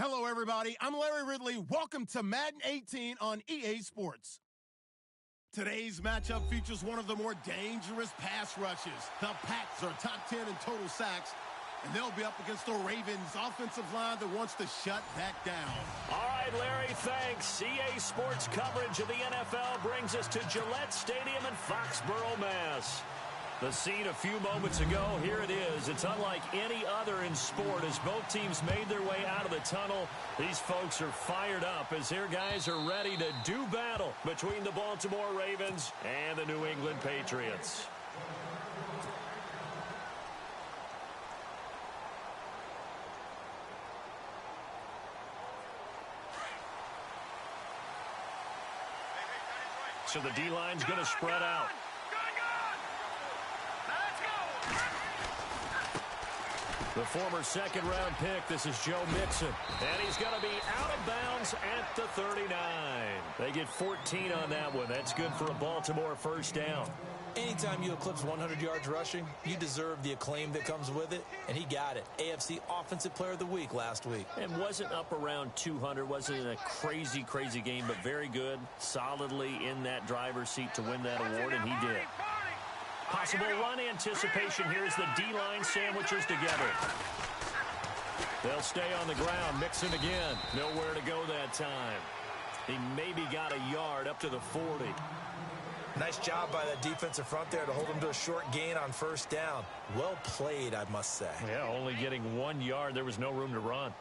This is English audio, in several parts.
Hello, everybody. I'm Larry Ridley. Welcome to Madden 18 on EA Sports. Today's matchup features one of the more dangerous pass rushes. The Pats are top 10 in total sacks, and they'll be up against the Ravens offensive line that wants to shut that down. All right, Larry, thanks. EA Sports coverage of the NFL brings us to Gillette Stadium in Foxborough, Mass. The scene a few moments ago, here it is. It's unlike any other in sport as both teams made their way out of the tunnel. These folks are fired up as their guys are ready to do battle between the Baltimore Ravens and the New England Patriots. So the D-line's going to spread out. The former second-round pick, this is Joe Mixon. And he's going to be out of bounds at the 39. They get 14 on that one. That's good for a Baltimore first down. Anytime you eclipse 100 yards rushing, you deserve the acclaim that comes with it, and he got it. AFC Offensive Player of the Week last week. And wasn't up around 200, wasn't a crazy, crazy game, but very good, solidly in that driver's seat to win that award, and he did. Possible run anticipation here as the D-line sandwiches together. They'll stay on the ground. Mixon again. Nowhere to go that time. He maybe got a yard up to the 40. Nice job by that defensive front there to hold him to a short gain on first down. Well played, I must say. Yeah, only getting 1 yard. There was no room to run.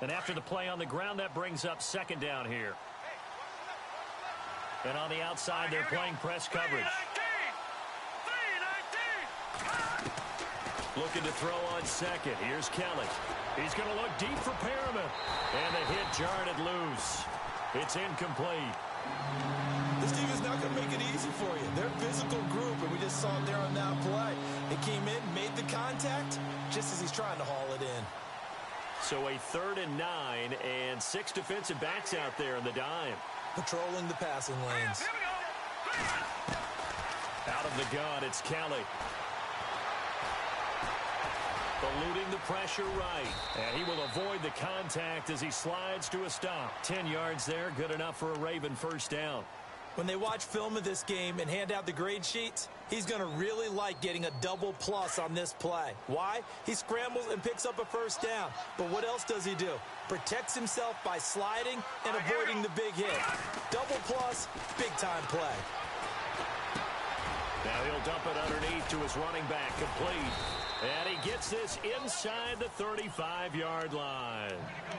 And after the play on the ground, that brings up second down here. And on the outside, they're playing press coverage. Looking to throw on second. Here's Kelly. He's going to look deep for Perriman. And the hit jarred it loose. It's incomplete. This team is not going to make it easy for you. They're a physical group, and we just saw it there on that play. It came in, made the contact, just as he's trying to haul it in. So a 3rd and 9, and 6 defensive backs out there in the dime. Patrolling the passing lanes. Out of the gun, it's Kelly. Eluding the pressure right. And he will avoid the contact as he slides to a stop. 10 yards there, good enough for a Raven first down. When they watch film of this game and hand out the grade sheets, he's going to really like getting a double plus on this play. Why? He scrambles and picks up a first down. But what else does he do? Protects himself by sliding and avoiding the big hit. Double plus, big-time play. Now he'll dump it underneath to his running back, complete. And he gets this inside the 35-yard line.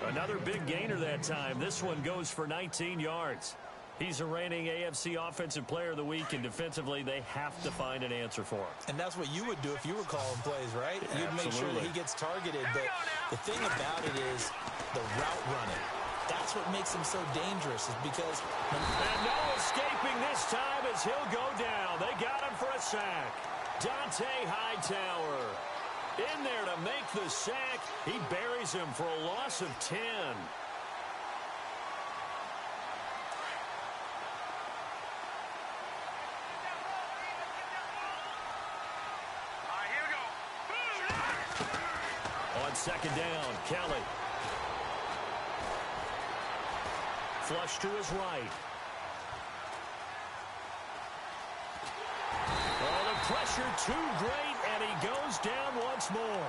Another big gainer that time. This one goes for 19 yards. He's a reigning AFC Offensive Player of the Week, and defensively they have to find an answer for him. And that's what you would do if you were calling plays, right? You'd make sure that he gets targeted. But the thing about it is the route running. That's what makes him so dangerous is because... And no escaping this time as he'll go down. They got him for a sack. Dante Hightower in there to make the sack. He buries him for a loss of 10. On second down, Kelly. Flush to his right. Oh, the pressure too great, and he goes down once more.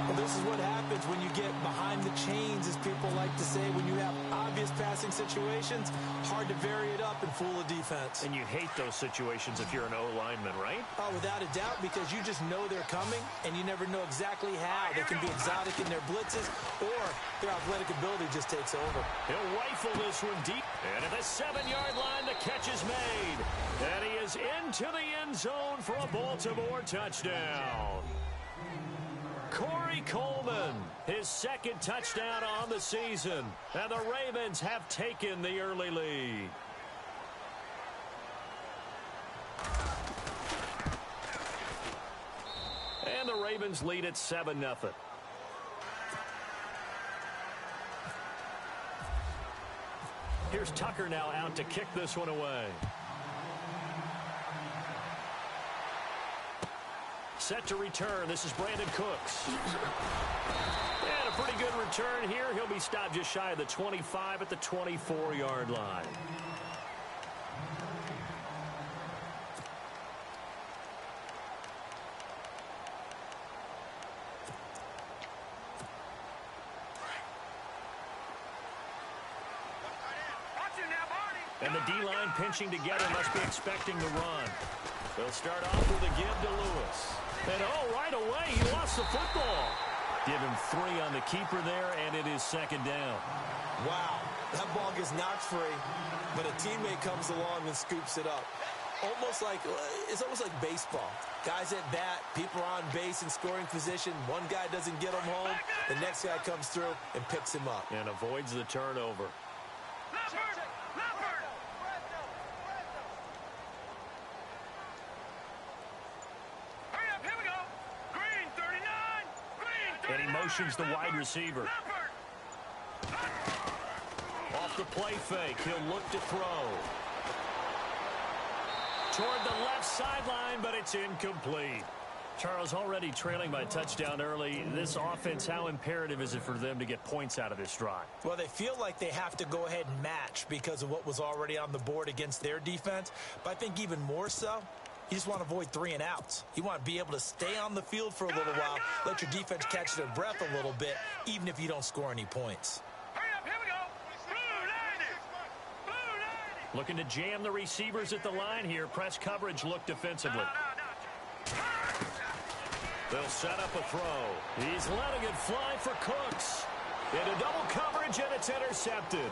Well, this is what happens when you get behind the chains, as people like to say. When you have obvious passing situations, hard to vary it up and fool a defense. And you hate those situations if you're an O-lineman, right? Oh, without a doubt, because you just know they're coming, and you never know exactly how. They can be exotic in their blitzes, or their athletic ability just takes over. He'll rifle this one deep. And at the 7-yard line, the catch is made. And he is into the end zone for a Baltimore touchdown. Corey Coleman, his second touchdown on the season. And the Ravens have taken the early lead. And the Ravens lead at 7-0. Here's Tucker now out to kick this one away. Set to return. This is Brandon Cooks. And a pretty good return here. He'll be stopped just shy of the 25 at the 24-yard line. And the D-line pinching together, must be expecting the run. They'll start off with a give to Lewis. And right away, he lost the football. Give him 3 on the keeper there, and it is second down. Wow, that ball gets knocked free, but a teammate comes along and scoops it up. It's almost like baseball. Guys at bat, people are on base in scoring position. One guy doesn't get him home. The next guy comes through and picks him up. And avoids the turnover. And he motions the wide receiver. Off the play fake, he'll look to throw. Toward the left sideline, but it's incomplete. Charles, already trailing by touchdown early. This offense, how imperative is it for them to get points out of this drive? Well, they feel like they have to go ahead and match because of what was already on the board against their defense. But I think even more so, you just want to avoid 3 and outs. You want to be able to stay on the field for a little while, let your defense catch their breath a little bit, even if you don't score any points. Looking to jam the receivers at the line here. Press coverage look defensively. They'll set up a throw. He's letting it fly for Cooks. Into double coverage, and it's intercepted.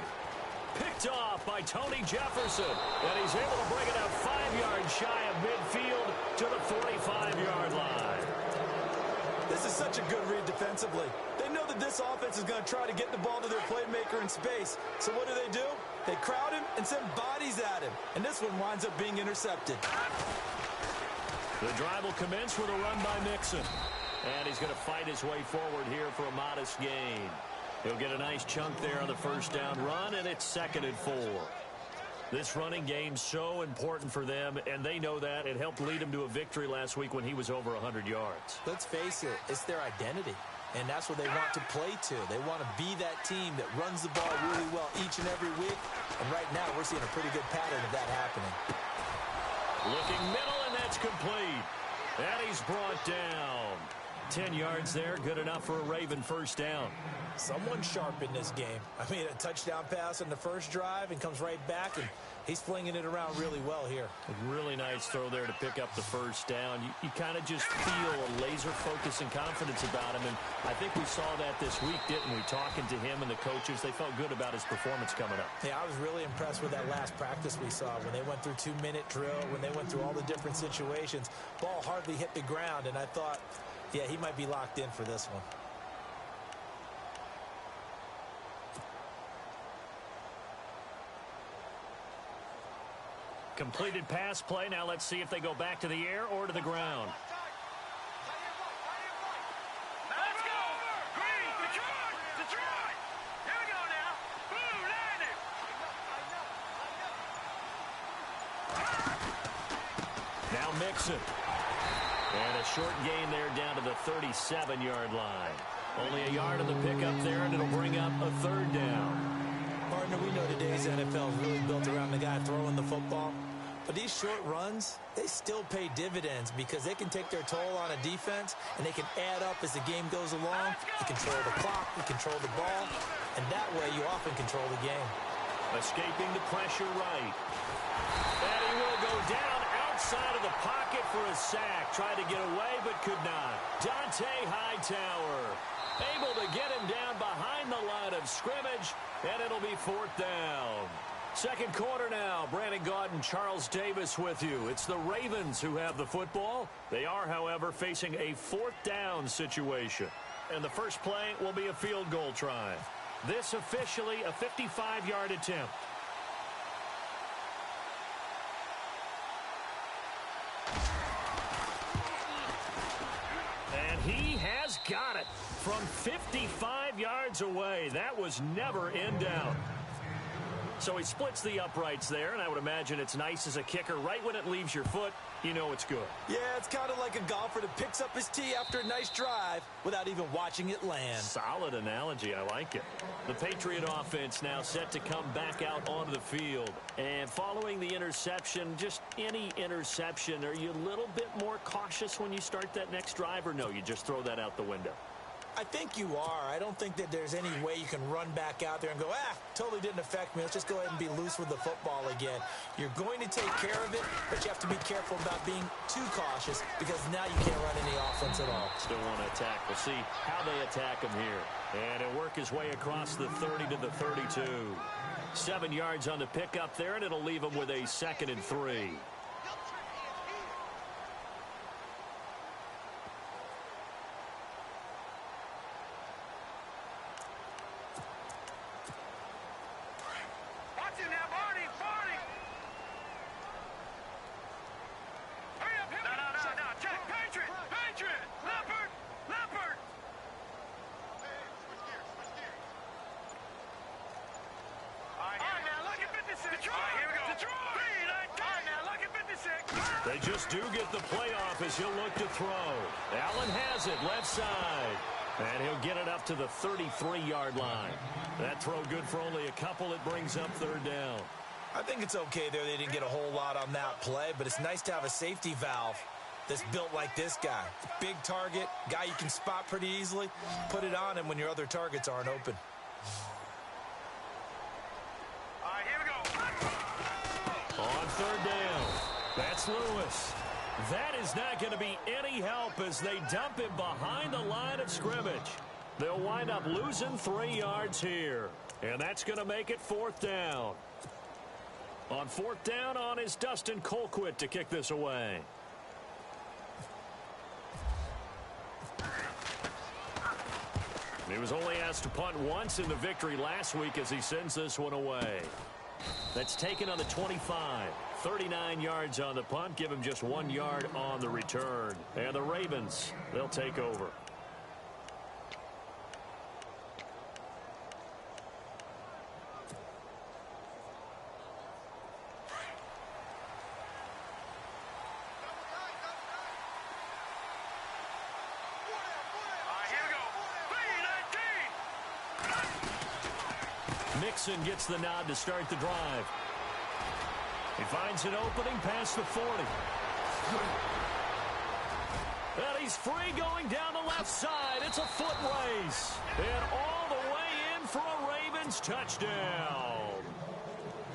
Picked off by Tony Jefferson. And he's able to bring it up 5 yards shy of midfield to the 45-yard line. This is such a good read defensively. They know that this offense is going to try to get the ball to their playmaker in space. So what do? They crowd him and send bodies at him. And this one winds up being intercepted. The drive will commence with a run by Mixon. And he's going to fight his way forward here for a modest gain. He'll get a nice chunk there on the first down run, and it's 2nd and 4. This running game's so important for them, and they know that. It helped lead them to a victory last week when he was over 100 yards. Let's face it, it's their identity. And that's what they want to play to. They want to be that team that runs the ball really well each and every week. And right now, we're seeing a pretty good pattern of that happening. Looking middle, and that's complete. And he's brought down. 10 yards there, good enough for a Raven first down. Someone sharp in this game. I mean, a touchdown pass on the first drive and comes right back, and he's flinging it around really well here. A really nice throw there to pick up the first down. You kind of just feel a laser focus and confidence about him, and I think we saw that this week, didn't we? Talking to him and the coaches, they felt good about his performance coming up. Yeah, I was really impressed with that last practice we saw when they went through 2-minute drill, when they went through all the different situations. Ball hardly hit the ground, and I thought, yeah, he might be locked in for this one. Completed pass play. Now let's see if they go back to the air or to the ground. Let's go! Green, Detroit! Here we go now. Blue, landed! Now Mixon. And a short gain there down to the 37-yard line. Only a yard on the pickup there, and it'll bring up a 3rd down. Partner, we know today's NFL is really built around the guy throwing the football. But these short runs, they still pay dividends because they can take their toll on a defense, and they can add up as the game goes along. You control the clock, you control the ball, and that way you often control the game. Escaping the pressure right. And he will go down outside of the pocket for a sack. Tried to get away, but could not. Dante Hightower able to get him down behind the line of scrimmage, and it'll be 4th down. Second quarter now. Brandon Gaudin, Charles Davis with you. It's the Ravens who have the football. They are, however, facing a 4th down situation. And the first play will be a field goal try. This officially a 55-yard attempt. And he has got it from 55 yards away. That was never in doubt. So he splits the uprights there, and I would imagine it's nice as a kicker. Right when it leaves your foot, you know it's good. Yeah, it's kind of like a golfer that picks up his tee after a nice drive without even watching it land. Solid analogy. I like it. The Patriot offense now set to come back out onto the field. And following the interception, just any interception, are you a little bit more cautious when you start that next drive, or no, you just throw that out the window? I think you are. I don't think that there's any way you can run back out there and go, totally didn't affect me. Let's just go ahead and be loose with the football again. You're going to take care of it, but you have to be careful about being too cautious because now you can't run any offense at all. Still want to attack. We'll see how they attack him here. And he'll work his way across the 30 to the 32. 7 yards on the pickup there, and it'll leave him with a 2nd and 3. They just do get the playoff as he'll look to throw. Allen has it left side. And he'll get it up to the 33-yard line. That throw good for only a couple. It brings up 3rd down. I think it's okay there. They didn't get a whole lot on that play, but it's nice to have a safety valve that's built like this guy. Big target, guy you can spot pretty easily. Put it on him when your other targets aren't open. All right, here we go. On 3rd down. That's Lewis. That is not going to be any help as they dump him behind the line of scrimmage. They'll wind up losing 3 yards here. And that's going to make it 4th down. On 4th down on is Dustin Colquitt to kick this away. He was only asked to punt once in the victory last week as he sends this one away. That's taken on the 25. 39 yards on the punt. Give him just 1 yard on the return. And the Ravens, they'll take over. Mixon gets the nod to start the drive. He finds an opening past the 40. And he's free going down the left side. It's a foot race. And all the way in for a Ravens touchdown.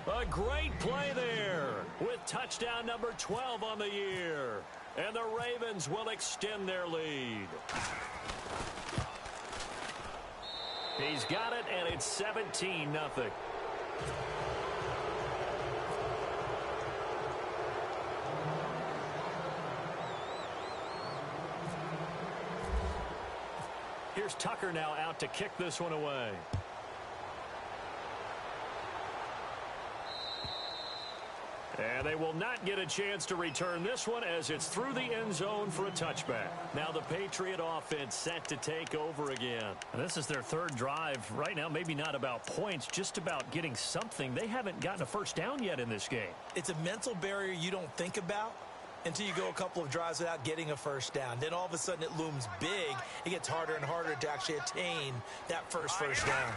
A great play there with touchdown number 12 on the year. And the Ravens will extend their lead. He's got it, and it's 17-0. Here's Tucker now out to kick this one away. And they will not get a chance to return this one as it's through the end zone for a touchback. Now the Patriot offense set to take over again. And this is their 3rd drive right now. Maybe not about points, just about getting something. They haven't gotten a first down yet in this game. It's a mental barrier you don't think about until you go a couple of drives without getting a first down. Then all of a sudden it looms big. It gets harder and harder to actually attain that first down.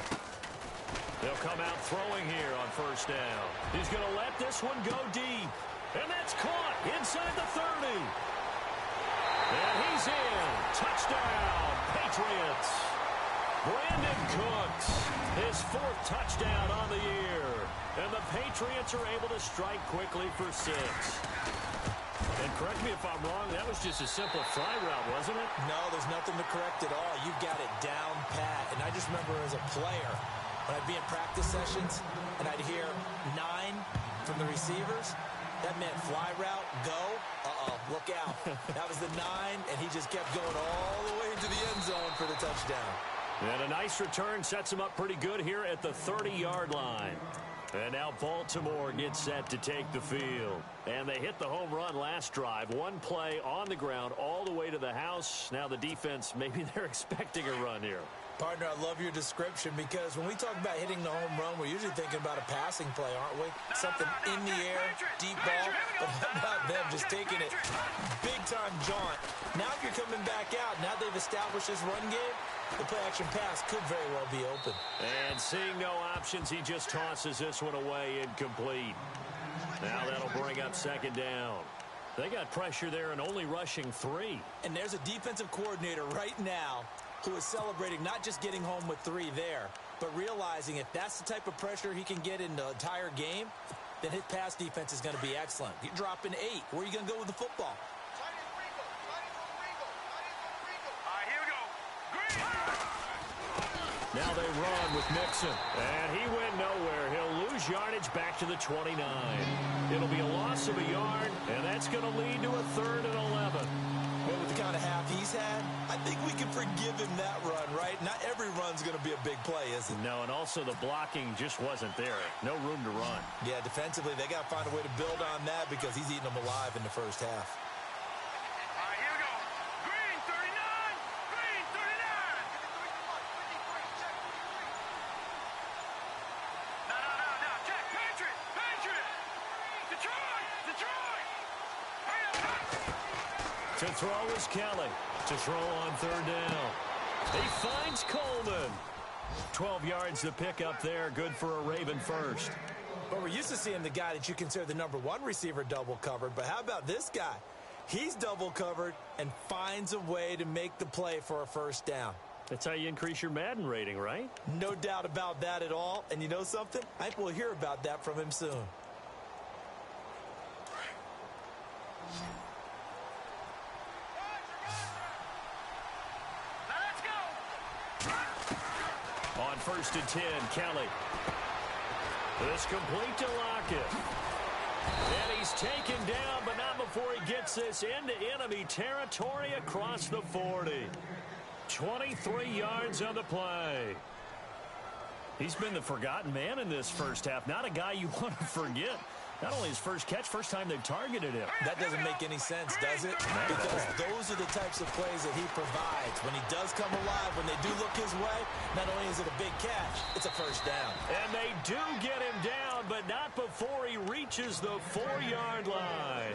They'll come out throwing here on 1st down. He's going to let this one go deep. And that's caught inside the 30. And he's in. Touchdown, Patriots. Brandon Cooks, his 4th touchdown on the year. And the Patriots are able to strike quickly for 6. And correct me if I'm wrong, that was just a simple fly route, wasn't it? No, there's nothing to correct at all. You've got it down pat. And I just remember as a player, when I'd be in practice sessions and I'd hear 9 from the receivers, that meant fly route, go, look out. That was the 9, and he just kept going all the way into the end zone for the touchdown. And a nice return sets him up pretty good here at the 30-yard line. And now Baltimore gets set to take the field. And they hit the home run last drive. One play on the ground all the way to the house. Now the defense, maybe they're expecting a run here. Partner, I love your description because when we talk about hitting the home run, we're usually thinking about a passing play, aren't we? Something in the air, deep ball, but how about them just taking it big-time jaunt? Now if you're coming back out, now they've established this run game, the play-action pass could very well be open. And seeing no options, he just tosses this one away incomplete. Now that'll bring up second down. They got pressure there and only rushing 3. And there's a defensive coordinator right now who is celebrating not just getting home with 3 there, but realizing if that's the type of pressure he can get in the entire game, then his pass defense is going to be excellent. You're dropping 8. Where are you going to go with the football? Here we go. Green. Now they run with Mixon. And he went nowhere. He'll lose yardage back to the 29. It'll be a loss of a yard, and that's going to lead to a 3rd and 11. Well, with the kind of half he's had, I think we can forgive him that run, right? Not every run's going to be a big play, is it? No, and also the blocking just wasn't there. No room to run. Yeah, defensively, they got to find a way to build on that because he's eating them alive in the first half. Here we go. Green 39. Green 39. No. Check. Patriot. Detroit. Hurry up. To throw is Kelly. To throw on 3rd down. He finds Coleman. 12 yards to pick up there. Good for a Raven first. But we're used to seeing the guy that you consider the number 1 receiver double covered. But how about this guy? He's double covered and finds a way to make the play for a first down. That's how you increase your Madden rating, right? No doubt about that at all. And you know something? I think we'll hear about that from him soon. On 1st and 10, Kelly. This complete to Lockett. And he's taken down, but not before he gets this into enemy territory across the 40. 23 yards on the play. He's been the forgotten man in this first half. Not a guy you want to forget. Not only his first catch, first time they've targeted him. That doesn't make any sense, does it? Because those are the types of plays that he provides. When he does come alive, when they do look his way, not only is it a big catch, it's a first down. And they do get him down, but not before he reaches the 4-yard line.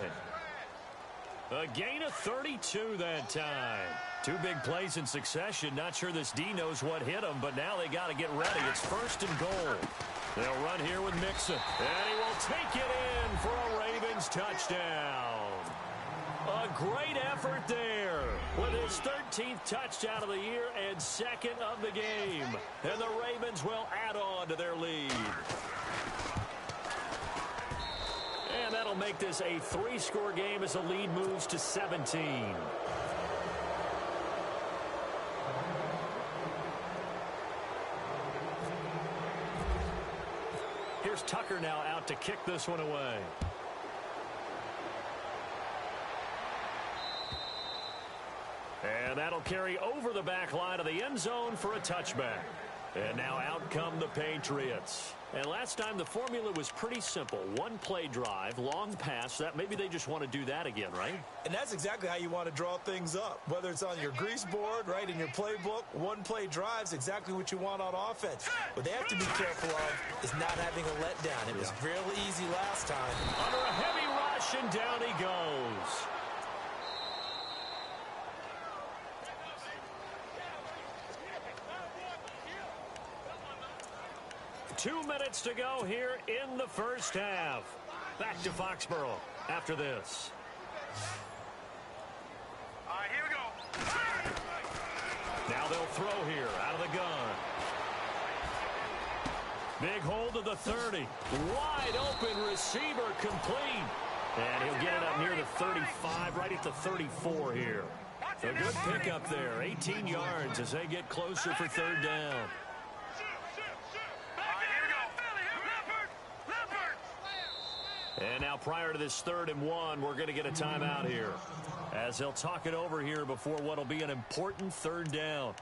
A gain of 32 that time. 2 big plays in succession. Not sure this D knows what hit him, but now they got to get ready. It's 1st and goal. They'll run here with Mixon. And he will take it in for a Ravens touchdown. A great effort there with his 13th touchdown of the year and 2nd of the game. And the Ravens will add on to their lead. And that'll make this a 3-score game as the lead moves to 17. Here's Tucker now out to kick this one away. And that'll carry over the back line of the end zone for a touchback. And now out come the Patriots. And last time the formula was pretty simple. 1-play drive, long pass. That maybe they just want to do that again, right? And that's exactly how you want to draw things up. Whether it's on your grease board, right, in your playbook, 1-play drive's exactly what you want on offense. What they have to be careful of is not having a letdown. It was real easy last time. Under a heavy rush, and down he goes. Two minutes to go here in the first half. Back to Foxborough after this. Here we go. Now they'll throw here out of the gun. Big hold of the 30. Wide open receiver complete. And he'll get it up near the 35, right at the 34 here. A good pickup there. 18 yards as they get closer for 3rd down. And now prior to this 3rd and 1, we're going to get a timeout here as they'll talk it over here before what will be an important 3rd down.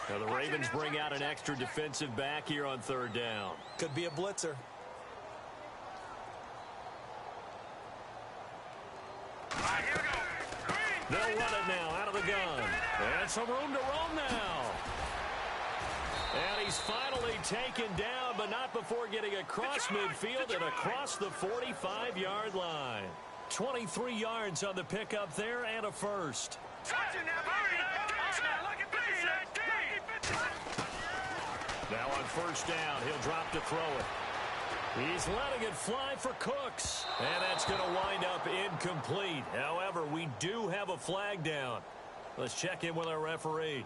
Now the Ravens bring out an extra defensive back here on 3rd down. Could be a blitzer. Here we go. Green. They'll run it now out of the gun. And some room to roam now. And he's finally taken down, but not before getting across midfield and across the 45-yard line. 23 yards on the pickup there and a first. Now on first down, he'll drop to throw it. He's letting it fly for Cooks. And that's going to wind up incomplete. However, we do have a flag down. Let's check in with our referee.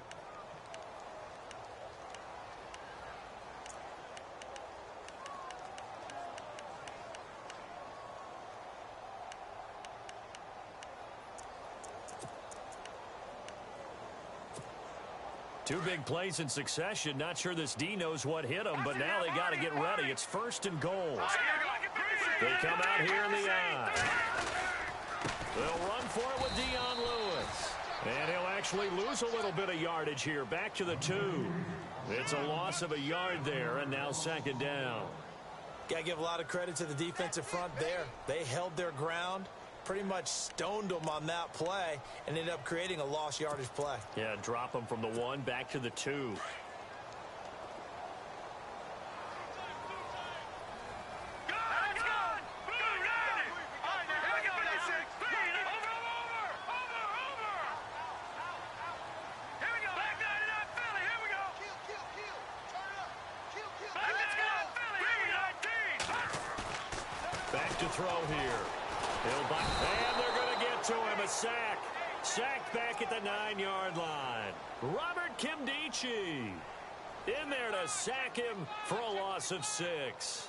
Two big plays in succession. Not sure this D knows what hit him, but now they got to get ready. It's first and goal. They come out here in the I. They'll run for it with Dion Lewis. And he'll actually lose a little bit of yardage here. Back to the 2. It's a loss of a yard there, and now second down. Got to give a lot of credit to the defensive front there. They held their ground, pretty much stoned them on that play, and ended up creating a lost yardage play. Yeah, drop them from the 1 back to the 2. Back to throw here. And they're going to get to him. A sack. Sacked back at the 9-yard line. Robert Kimdichie in there to sack him for a loss of 6.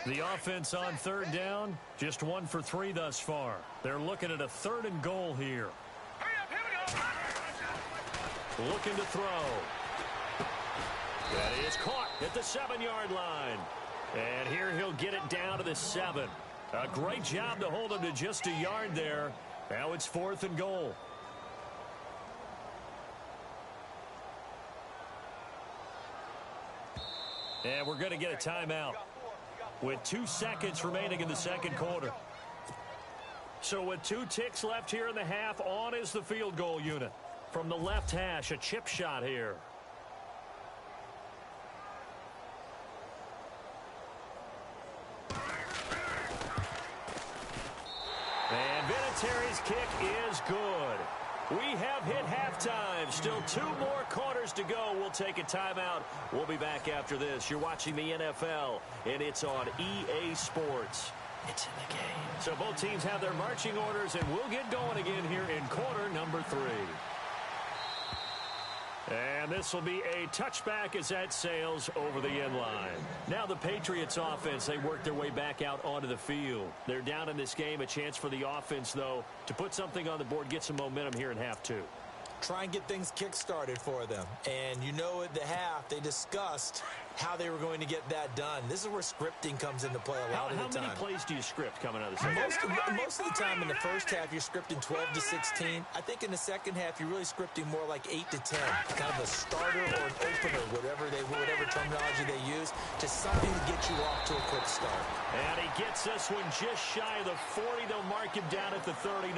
The offense on third down, just 1 for 3 thus far. They're looking at a 3rd and goal here. Looking to throw. That is caught at the 7-yard line. And here he'll get it down to the 7. A great job to hold him to just a yard there. Now it's 4th and goal. And we're going to get a timeout with 2 seconds remaining in the second quarter. So with 2 ticks left here in the half, on is the field goal unit. From the left hash, a chip shot here. And Vinatieri's kick is good. We have hit halftime. Still 2 more quarters to go. We'll take a timeout. We'll be back after this. You're watching the NFL, and it's on EA Sports. It's in the game. So both teams have their marching orders, and we'll get going again here in quarter number 3. And this will be a touchback as that sails over the end line. Now the Patriots offense, they work their way back out onto the field. They're down in this game. A chance for the offense, though, to put something on the board, get some momentum here in half 2. Try and get things kick-started for them. And you know at the half, they discussed how they were going to get that done. This is where scripting comes into play a lot of the time. How many plays do you script coming out of the second? Most of the time in the first half, you're scripting 12 to 16. I think in the second half, you're really scripting more like 8 to 10. Kind of a starter or an opener, whatever terminology they use, just something to get you off to a quick start. And he gets this one just shy of the 40. They'll mark him down at the 39.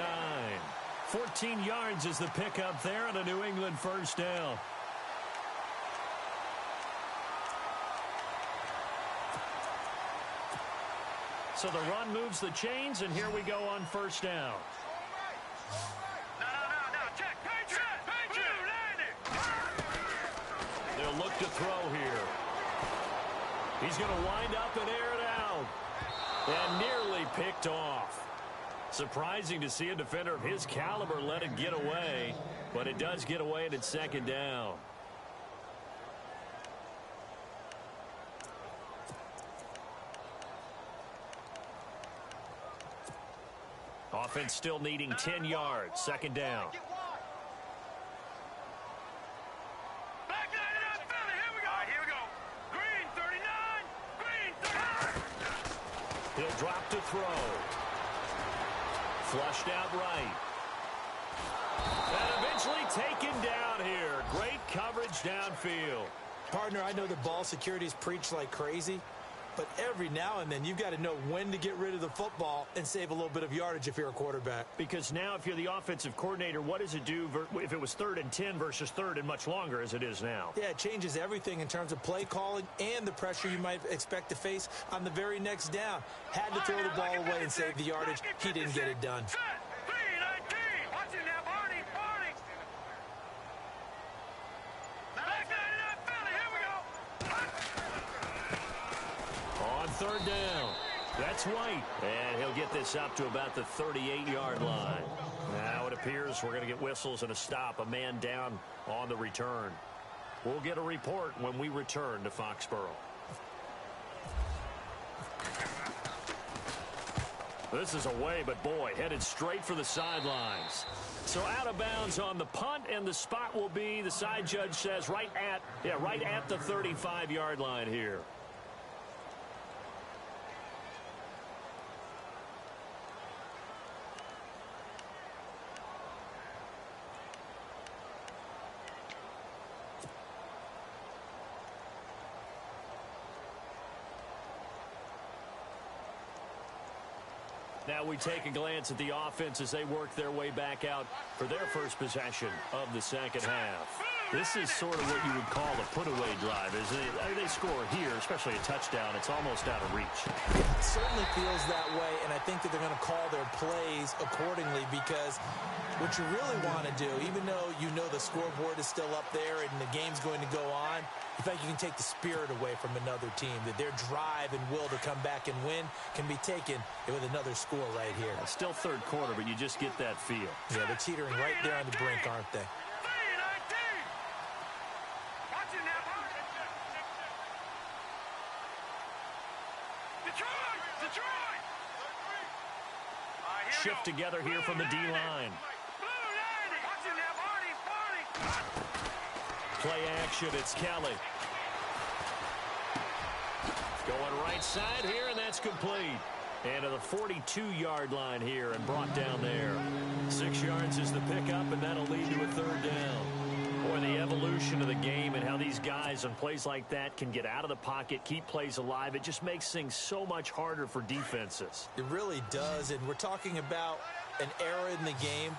14 yards is the pickup there on a New England first down. So the run moves the chains, and here we go on first down. No, check. They'll look to throw here. He's going to wind up and air it out. And nearly picked off. Surprising to see a defender of his caliber let it get away, but it does get away and it's second down. Offense still needing 10 yards, second down. Here we go. Green 39. He'll drop to throw. Flushed out right. And eventually taken down here. Great coverage downfield. Partner, I know the ball security is preached like crazy, But every now and then, you've got to know when to get rid of the football and save a little bit of yardage if you're a quarterback. Because now if you're the offensive coordinator, what does it do if it was 3rd and 10 versus 3rd and much longer as it is now? Yeah, it changes everything in terms of play calling and the pressure you might expect to face on the very next down. Had to throw the ball away and save the yardage. He didn't get it done. On 3rd down, that's White. And he'll get this up to about the 38-yard line. Now it appears we're going to get whistles and a stop. A man down on the return. We'll get a report when we return to Foxborough. This is away, but boy, headed straight for the sidelines. So out of bounds on the punt, and the spot will be, the side judge says, right at the 35-yard line here. Now we take a glance at the offense as they work their way back out for their first possession of the second half. This is sort of what you would call a put-away drive, isn't it? They score here, especially a touchdown. It's almost out of reach. It certainly feels that way, and I think that they're going to call their plays accordingly because what you really want to do, even though you know the scoreboard is still up there and the game's going to go on, in fact, you can take the spirit away from another team, that their drive and will to come back and win can be taken with another score right here. It's still third quarter, but you just get that feel. Yeah, they're teetering right there on the brink, aren't they? Shift together here from the D-line. Play action, it's Kelly. Going right side here, and that's complete. And to the 42-yard line here and brought down there. 6 yards is the pickup, and that'll lead to a 3rd down. Boy, the evolution of the game and how these guys on plays like that can get out of the pocket, keep plays alive, it just makes things so much harder for defenses. It really does, and we're talking about an era in the game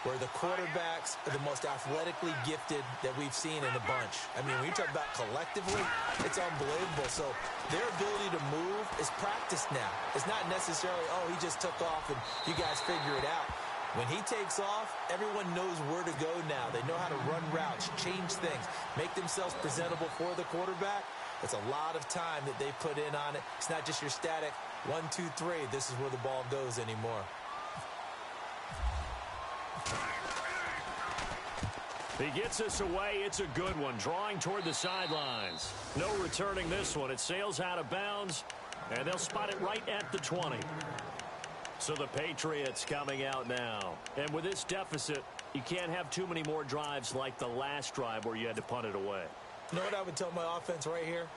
where the quarterbacks are the most athletically gifted that we've seen in a bunch. I mean, when you talk about collectively, it's unbelievable. So their ability to move is practiced now. It's not necessarily, oh, he just took off and you guys figure it out. When he takes off, everyone knows where to go now. They know how to run routes, change things, make themselves presentable for the quarterback. It's a lot of time that they put in on it. It's not just your static 1, 2, 3. This is where the ball goes anymore. He gets us away. It's a good one. Drawing toward the sidelines. No returning this one. It sails out of bounds, and they'll spot it right at the 20. So the Patriots coming out now. And with this deficit, you can't have too many more drives like the last drive where you had to punt it away. You know what I would tell my offense right here?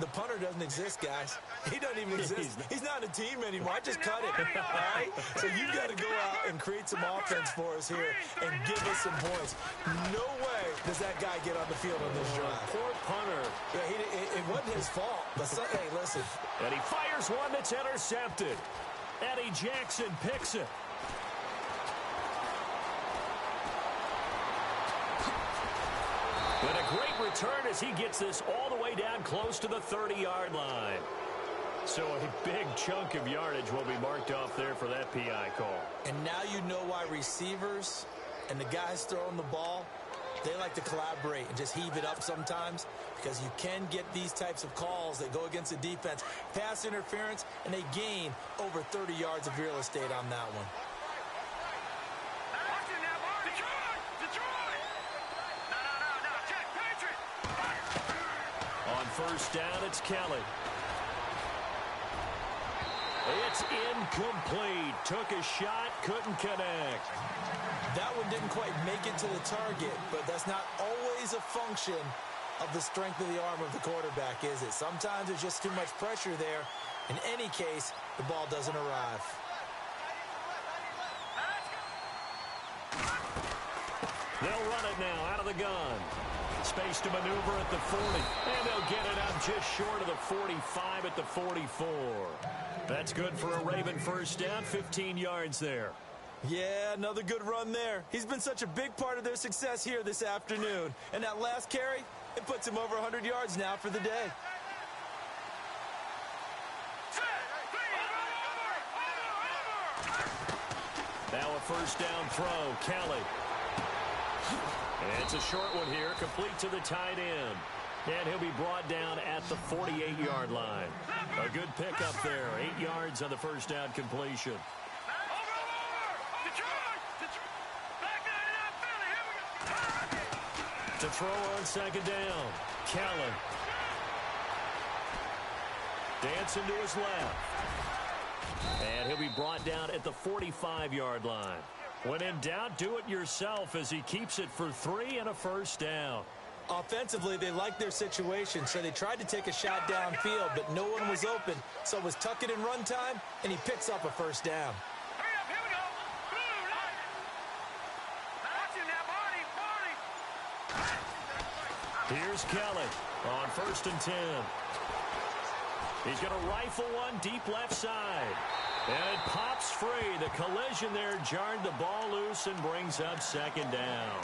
The punter doesn't exist, guys. He doesn't even exist. He's not a team anymore. I just cut it, all right? So you've got to go out and create some offense for us here and give us some points. No way does that guy get on the field on this drive. Poor punter. Yeah, it wasn't his fault. But, hey, listen. And he fires one that's intercepted. Eddie Jackson picks it. But a great return as he gets this all the way down close to the 30-yard line. So a big chunk of yardage will be marked off there for that PI call. And now you know why receivers and the guys throwing the ball, they like to collaborate and just heave it up sometimes, because you can get these types of calls that go against the defense. Pass interference, and they gain over 30 yards of real estate on that one. On first down, it's Kelly. It's incomplete. Took a shot, couldn't connect. That one didn't quite make it to the target, but that's not always a function of the strength of the arm of the quarterback, is it? Sometimes there's just too much pressure there. In any case, the ball doesn't arrive. They'll run it now out of the gun. Space to maneuver at the 40. And they'll get it up just short of the 45 at the 44. That's good for a Raven first down, 15 yards there. Yeah, another good run there. He's been such a big part of their success here this afternoon. And that last carry, it puts him over 100 yards now for the day. Now a first down throw, Kelly. And it's a short one here, complete to the tight end. And he'll be brought down at the 48-yard line. A good pickup there, 8 yards on the first down completion. To throw on second down, Kelly. Dancing to his left. And he'll be brought down at the 45-yard line. When in doubt, do it yourself as he keeps it for 3 and a first down. Offensively, they liked their situation, so they tried to take a shot downfield, but no one was open. So it was tuck it in run time, and he picks up a first down. Here's Kelly on 1st and 10. He's going to rifle one deep left side. And it pops free. The collision there jarred the ball loose and brings up second down.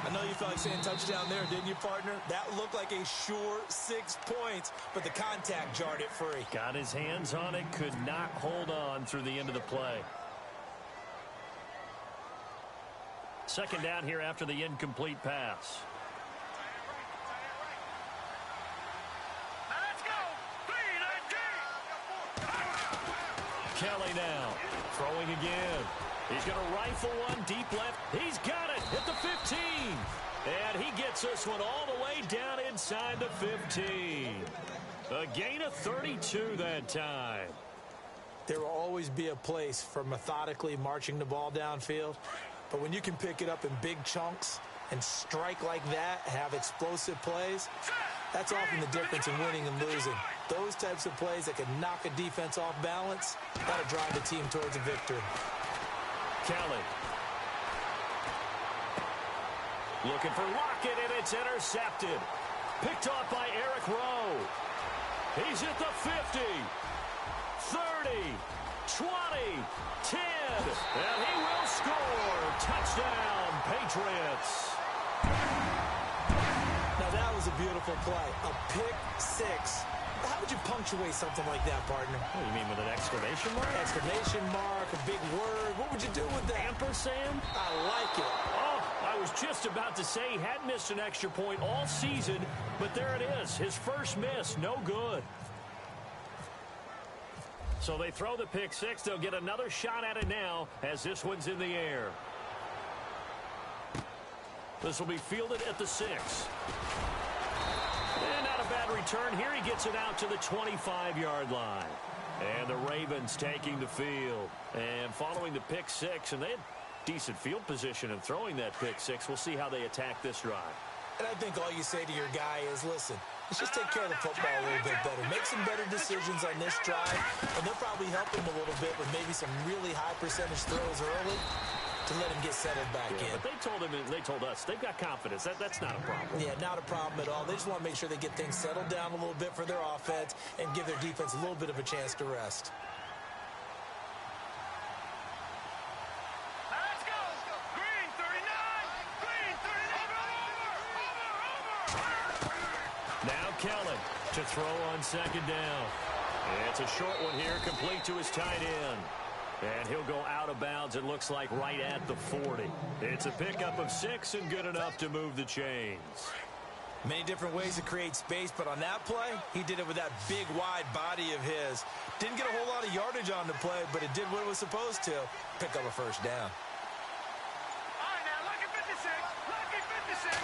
I know you felt like saying touchdown there, didn't you, partner? That looked like a sure 6 points, but the contact jarred it free. Got his hands on it, could not hold on through the end of the play. Second down here after the incomplete pass. Kelly now, throwing again. He's going to rifle one deep left. He's got it at the 15. And he gets this one all the way down inside the 15. A gain of 32 that time. There will always be a place for methodically marching the ball downfield. But when you can pick it up in big chunks and strike like that, have explosive plays, that's often the difference in winning and losing. Those types of plays that can knock a defense off balance, that'll drive the team towards a victory. Kelly. Looking for Lockett, and it's intercepted. Picked off by Eric Rowe. He's at the 50, 30, 20, 10, and he will score. Touchdown, Patriots. Now that was a beautiful play. A pick six. How would you punctuate something like that, partner? What do you mean, with an exclamation mark? Exclamation mark, a big word. What would you do with that? Ampersand? I like it. Oh, I was just about to say he hadn't missed an extra point all season, but there it is. His first miss, no good. So they throw the pick six. They'll get another shot at it now as this one's in the air. This will be fielded at the 6. And not a bad return here. He gets it out to the 25-yard line. And the Ravens taking the field. And following the pick six, and they had decent field position in throwing that pick six. We'll see how they attack this drive. And I think all you say to your guy is, listen, let's just take care of the football a little bit better. Make some better decisions on this drive, and they'll probably help him a little bit with maybe some really high percentage throws early to let him get settled back in. But they told us they've got confidence. That's not a problem. Yeah, not a problem at all. They just want to make sure they get things settled down a little bit for their offense and give their defense a little bit of a chance to rest. Let's go. Green 39. Green 39. Now Kelly to throw on second down. It's a short one here, complete to his tight end. And he'll go out of bounds, it looks like, right at the 40. It's a pickup of 6 and good enough to move the chains. Many different ways to create space, but on that play, he did it with that big, wide body of his. Didn't get a whole lot of yardage on the play, but it did what it was supposed to. Pick up a first down. All right, now, lucky 56. Lucky 56.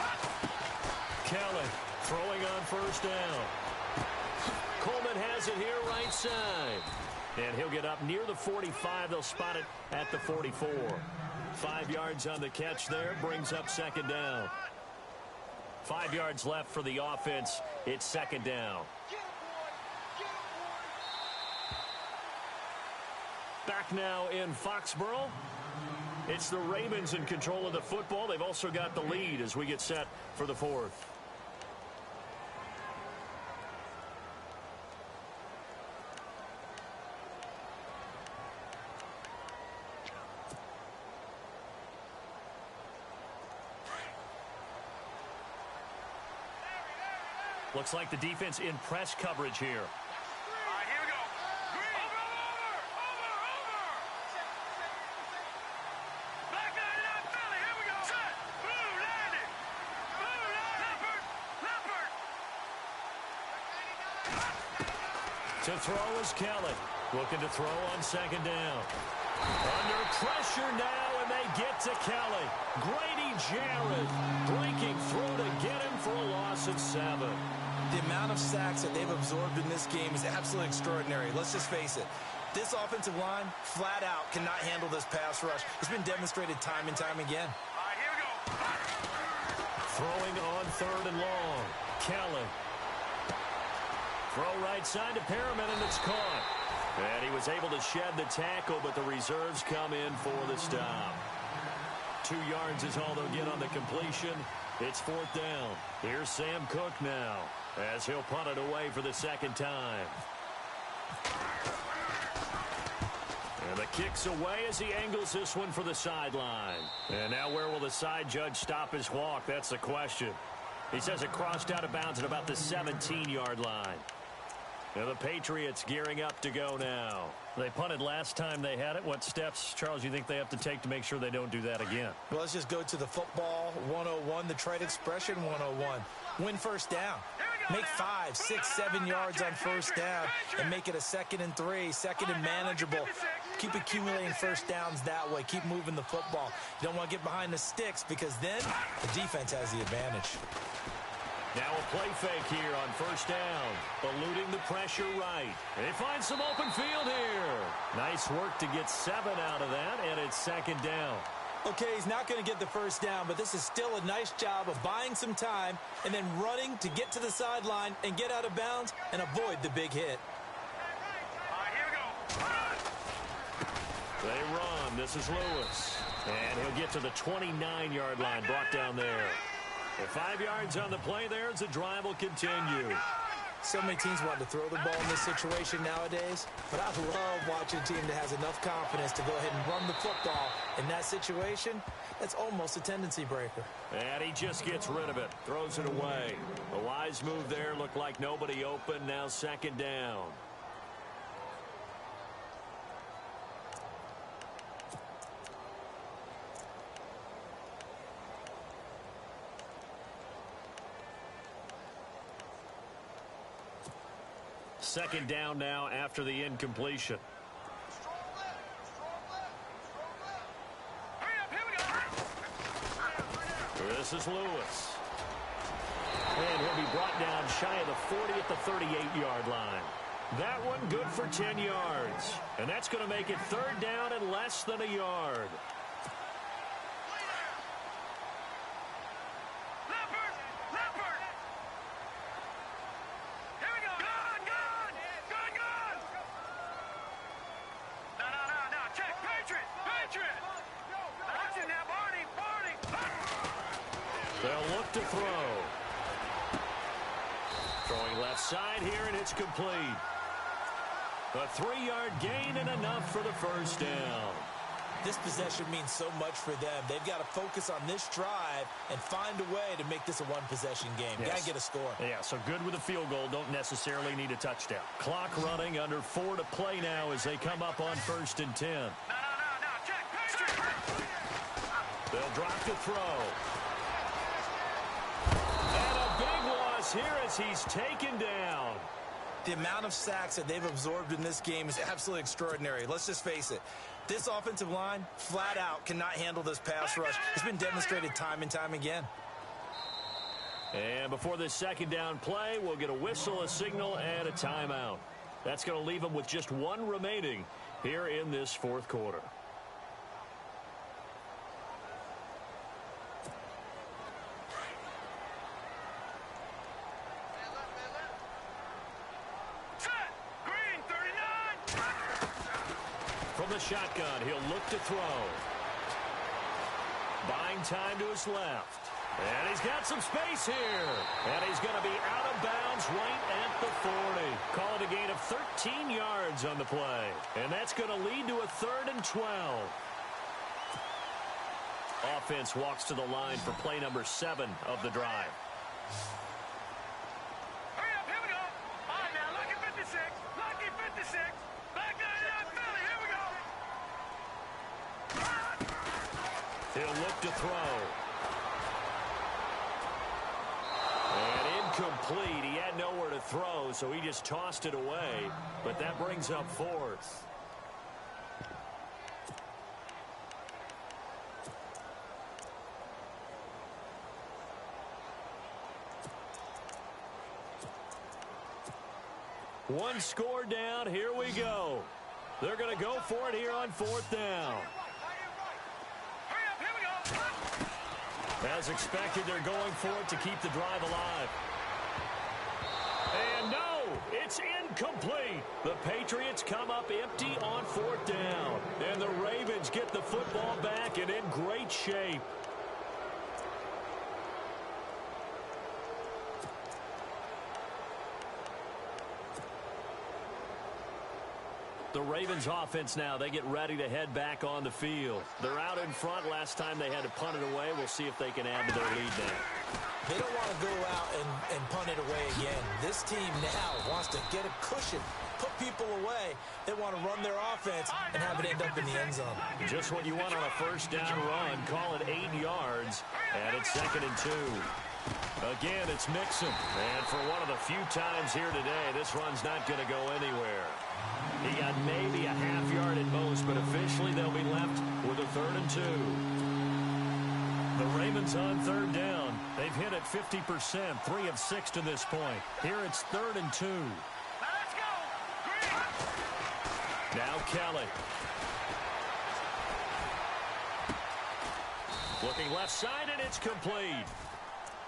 Kelly throwing on first down. Coleman has it here right side. And he'll get up near the 45. They'll spot it at the 44. 5 yards on the catch there. Brings up second down. 5 yards left for the offense. It's second down. Back now in Foxborough. It's the Ravens in control of the football. They've also got the lead as we get set for the fourth. Looks like the defense in press coverage here. All right, here we go. Over. Black line out, Philly. Here we go. Set. Blue landing. Leopard. To throw is Kelly. Looking to throw on second down. Under pressure now, and they get to Kelly. Grady Jarrett breaking through to get him for a loss of 7. The amount of sacks that they've absorbed in this game is absolutely extraordinary. Let's just face it. This offensive line, flat out, cannot handle this pass rush. It's been demonstrated time and time again. All right, here we go. Throwing on third and long. Kelly. Throw right side to Perriman, and it's caught. And he was able to shed the tackle, but the reserves come in for the stop. 2 yards is all they'll get on the completion. It's fourth down. Here's Sam Cook now, as he'll punt it away for the second time. And the kick's away as he angles this one for the sideline. And now where will the side judge stop his walk? That's the question. He says it crossed out of bounds at about the 17-yard line. Now the Patriots gearing up to go now. They punted last time they had it. What steps, Charles, you think they have to take to make sure they don't do that again? Well, let's just go to the football 101, the trade expression 101. Win first down. Make 5, 6, 7 yards on first down and make it a 2nd and 3, 2nd and manageable. Keep accumulating first downs that way. Keep moving the football. You don't want to get behind the sticks because then the defense has the advantage. Now a play fake here on first down, eluding the pressure right. They find some open field here. Nice work to get 7 out of that, and it's second down. Okay, he's not going to get the first down, but this is still a nice job of buying some time and then running to get to the sideline and get out of bounds and avoid the big hit. All right, here we go. They run. This is Lewis. And he'll get to the 29-yard line, brought down there. The 5 yards on the play there as the drive will continue. So many teams want to throw the ball in this situation nowadays, but I love watching a team that has enough confidence to go ahead and run the football. In that situation, that's almost a tendency breaker. And he just gets rid of it, throws it away. A wise move there, looked like nobody open, now second down. Second down now after the incompletion. Hurry up, here we go. This is Lewis. And he'll be brought down shy of the 40 at the 38-yard line. That one good for 10 yards. And that's going to make it third down and less than a yard. They'll look to throw. Throwing left side here, and it's complete. A 3-yard gain and enough for the first down. This possession means so much for them. They've got to focus on this drive and find a way to make this a one-possession game. Yes. Got to get a score. Yeah, so good with a field goal. Don't necessarily need a touchdown. Clock running, under 4 to play now as they come up on first and 10. They'll drop to throw. And a big loss here as he's taken down. The amount of sacks that they've absorbed in this game is absolutely extraordinary. Let's just face it. This offensive line, flat out, cannot handle this pass rush. It's been demonstrated time and time again. And before this second down play, we'll get a whistle, a signal, and a timeout. That's going to leave them with just 1 remaining here in this fourth quarter. From the shotgun, he'll look to throw. Buying time to his left. And he's got some space here. And he's going to be out of bounds right at the 40. Call it a gain of 13 yards on the play. And that's going to lead to a 3rd and 12. Offense walks to the line for play number 7 of the drive. Hurry up, here we go. All right, now, lucky 56. Lucky 56. Back to that Philly. Here we go. He'll look to throw. And incomplete. He had nowhere to throw, so he just tossed it away. But that brings up 4th. One score down. Here we go. They're going to go for it here on 4th down. Hurry up, here we go. As expected, they're going for it to keep the drive alive. And no, it's incomplete. The Patriots come up empty on 4th down. And the Ravens get the football back and in great shape. The Ravens offense now, they get ready to head back on the field. They're out in front. Last time they had to punt it away. We'll see if they can add to their lead now. They don't want to go out and punt it away again. This team now wants to get a cushion, put people away. They want to run their offense and have it end up in the end zone. Just what you want on a 1st down run. Call it 8 yards, and it's 2nd and 2. Again, it's Mixon. And for one of the few times here today, this run's not going to go anywhere. He got maybe a half yard at most, but officially they'll be left with a 3rd and 2. The Ravens on 3rd down. They've hit it 50%, 3 of 6 to this point. Here it's 3rd and 2. Let's go. Green. Now Kelly. Looking left side, and it's complete.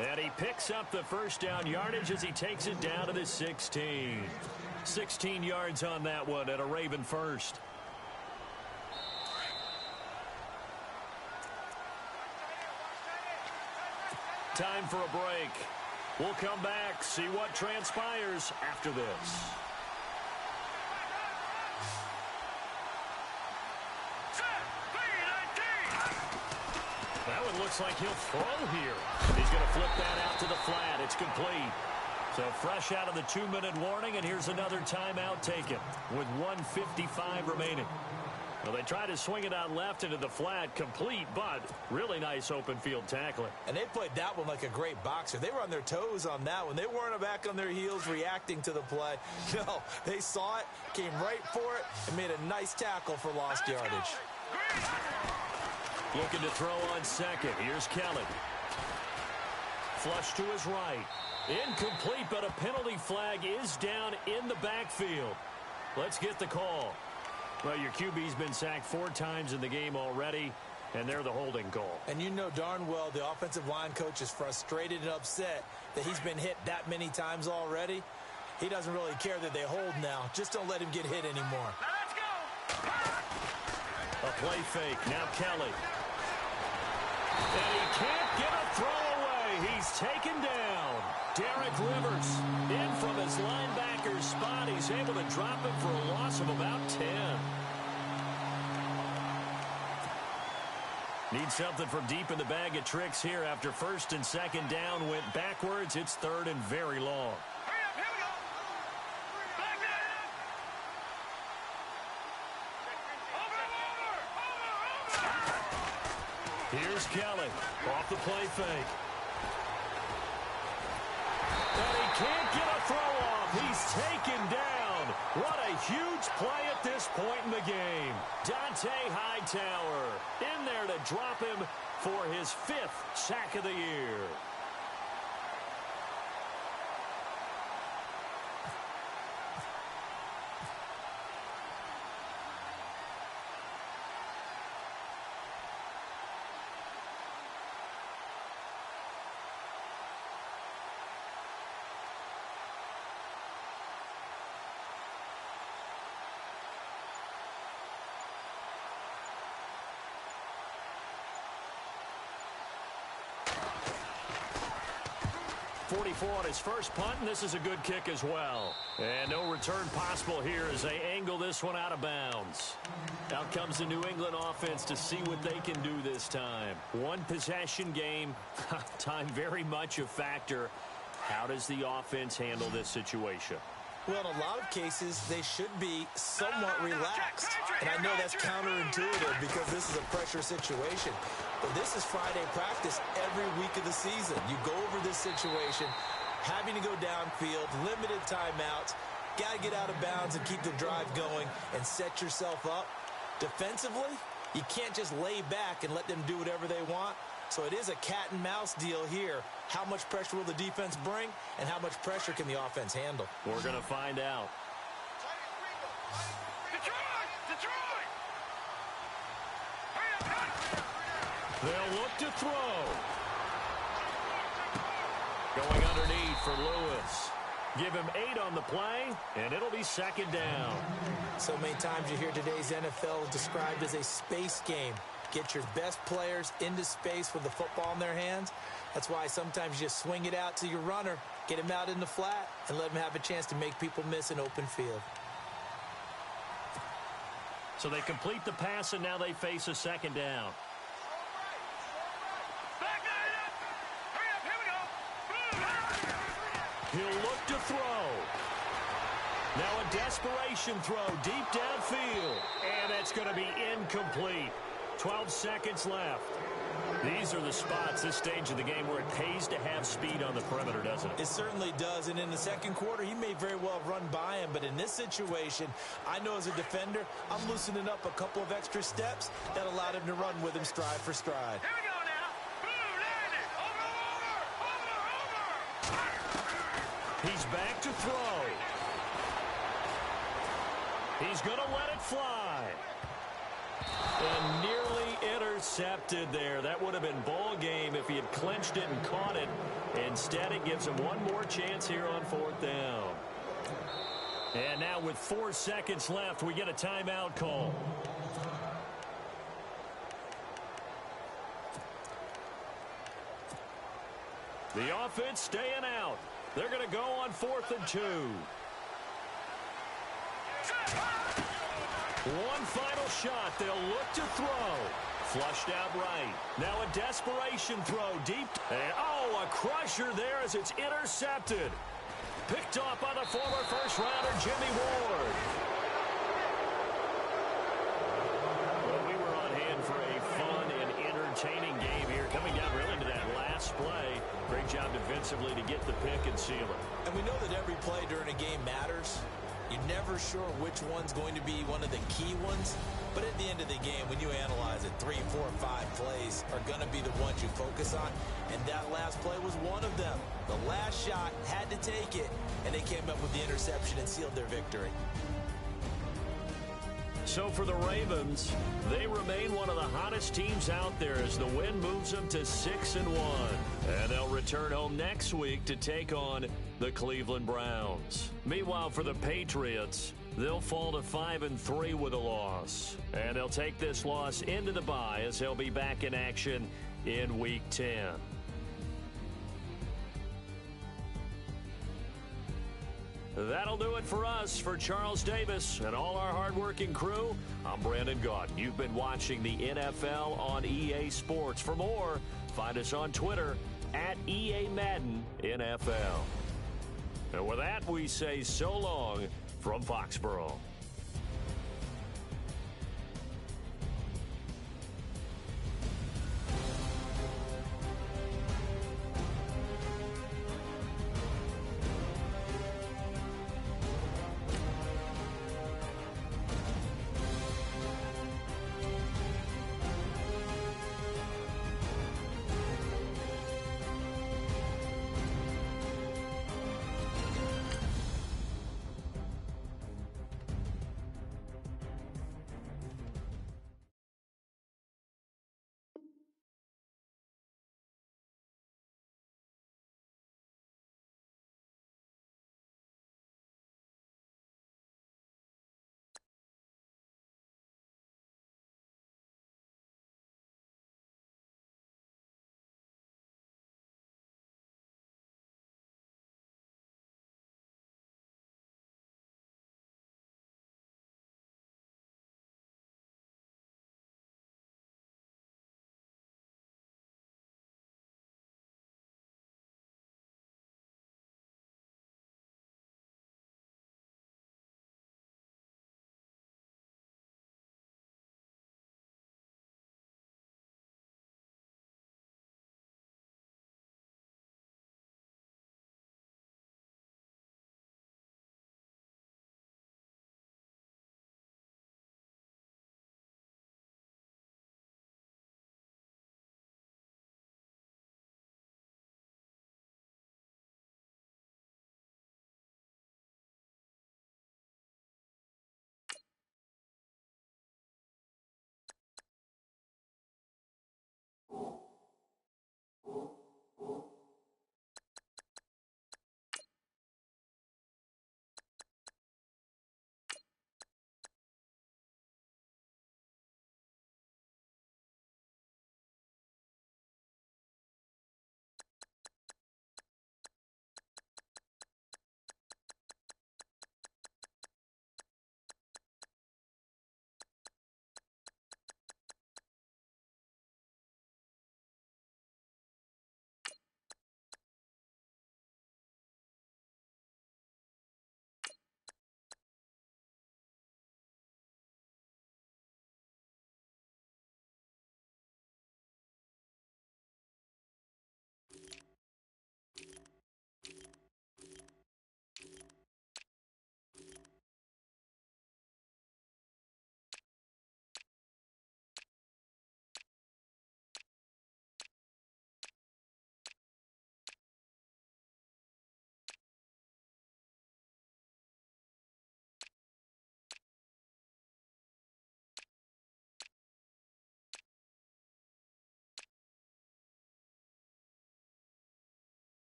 And he picks up the 1st down yardage as he takes it down to the 16. 16 yards on that one at a Raven first. Time for a break. We'll come back, see what transpires after this. That one looks like he'll throw here. He's going to flip that out to the flat. It's complete. So fresh out of the 2-minute warning, and here's another timeout taken with 1:55 remaining. Well, they tried to swing it out left into the flat, complete, but really nice open field tackling. And they played that one like a great boxer. They were on their toes on that one. They weren't back on their heels reacting to the play. No, they saw it, came right for it, and made a nice tackle for lost yardage. Looking to throw on 2nd. Here's Kelly. Flush to his right. Incomplete, but a penalty flag is down in the backfield. Let's get the call. Well, your QB's been sacked 4 times in the game already, and they're the holding call. And you know darn well the offensive line coach is frustrated and upset that he's been hit that many times already. He doesn't really care that they hold now. Just don't let him get hit anymore. Let's go. A play fake. Now Kelly. And he can't get a throw away. He's taken down. Derek Rivers in from his linebacker's spot. He's able to drop him for a loss of about 10. Need something from deep in the bag of tricks here after 1st and 2nd down went backwards. It's 3rd and very long. Hurry up, here we go. Back there. Over. Here's Kelly off the play fake. And he can't get a throw off. He's taken down. What a huge play at this point in the game. Dante Hightower in there to drop him for his 5th sack of the year. 44 on his first punt, and this is a good kick as well. And no return possible here as they angle this one out of bounds. Out comes the New England offense to see what they can do this time. One possession game, time very much a factor. How does the offense handle this situation? Well, in a lot of cases, they should be somewhat relaxed. And I know that's counterintuitive because this is a pressure situation. But this is Friday practice every week of the season. You go over this situation, having to go downfield, limited timeouts, got to get out of bounds and keep the drive going and set yourself up. Defensively, you can't just lay back and let them do whatever they want. So it is a cat and mouse deal here. How much pressure will the defense bring, and how much pressure can the offense handle? We're going to find out. Detroit! They'll look to throw. Going underneath for Lewis. Give him 8 on the play, and it'll be second down. So many times you hear today's NFL described as a space game. Get your best players into space with the football in their hands. That's why sometimes you just swing it out to your runner, get him out in the flat, and let him have a chance to make people miss an open field. So they complete the pass, and now they face a second down. He'll look to throw. Now a desperation throw deep downfield. And that's going to be incomplete. 12 seconds left. These are the spots, this stage of the game, where it pays to have speed on the perimeter, doesn't it? It certainly does. And in the second quarter, he may very well have run by him. But in this situation, I know as a defender, I'm loosening up a couple of extra steps that allowed him to run with him stride for stride. Here we go now. Boom, land it. Over. He's back to throw. He's going to let it fly. And nearly intercepted there. That would have been ball game if he had clinched it and caught it. Instead, it gives him one more chance here on 4th down. And now with 4 seconds left, we get a timeout call. The offense staying out. They're going to go on 4th and 2. One final shot. They'll look to throw. Flushed out right. Now a desperation throw deep. And, a crusher there as it's intercepted. Picked off by the former first-rounder, Jimmy Ward. Well, we were on hand for a fun and entertaining game here. Coming down really to that last play. Great job defensively to get the pick and seal it. And we know that every play during a game matters. You're never sure which one's going to be one of the key ones. But at the end of the game, when you analyze it, 3, 4, 5 plays are going to be the ones you focus on. And that last play was one of them. The last shot had to take it, and they came up with the interception and sealed their victory. So for the Ravens, they remain one of the hottest teams out there as the win moves them to 6-1. And they'll return home next week to take on the Cleveland Browns. Meanwhile, for the Patriots, they'll fall to 5-3 with a loss. And they'll take this loss into the bye as they'll be back in action in Week 10. That'll do it for us. For Charles Davis and all our hardworking crew, I'm Brandon Gaudin. You've been watching the NFL on EA Sports. For more, find us on Twitter at EA Madden NFL. And with that, we say so long from Foxborough.